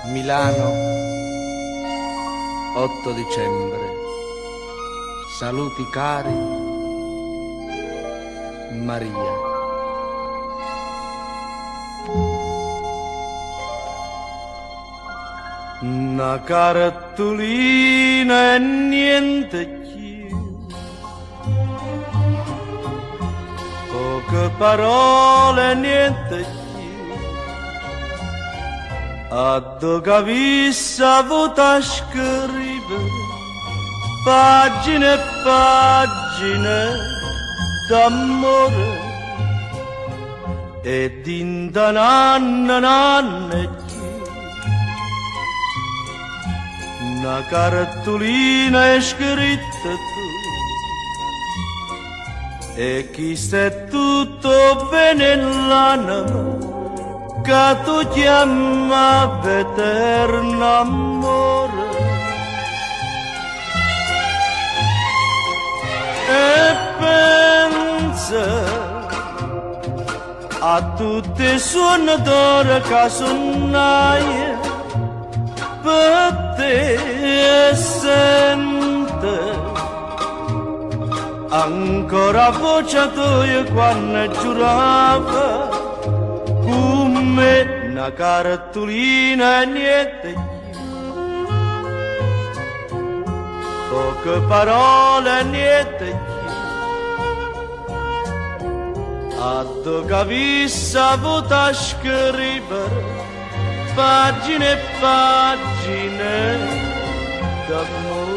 Milano, 8 dicembre. Saluti cari, Maria. Una cartolina e niente più, poche parole e niente più. A dove avessi avuto a scrivere pagine e pagine d'amore e di nanna e una cartolina è scritta tu e chi sei tutto bene l'anima che tu chiama eterno amore e pensa a tutti i suonatori che suonai per te e sente ancora voce tua quando giurava come una cartolina e niente più, poche parole e niente più, a dove avessi avuto a scrivere pagine e pagine d'amore.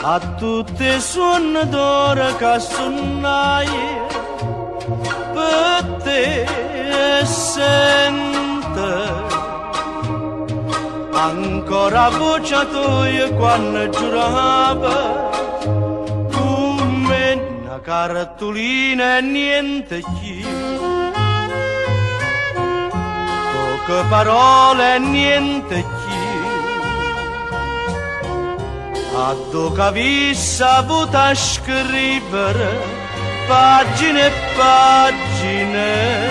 A tutti i suonatori che suonai per te e sente ancora voce tua quando giurava come una cartolina e niente più, poche parole e niente più. A dove avessi avuto a scrivere pagine e pagine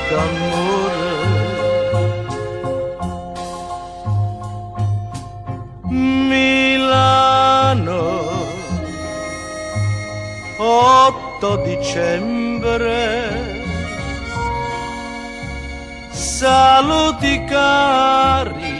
d'amore. Milano, 8 dicembre. Saluti cari,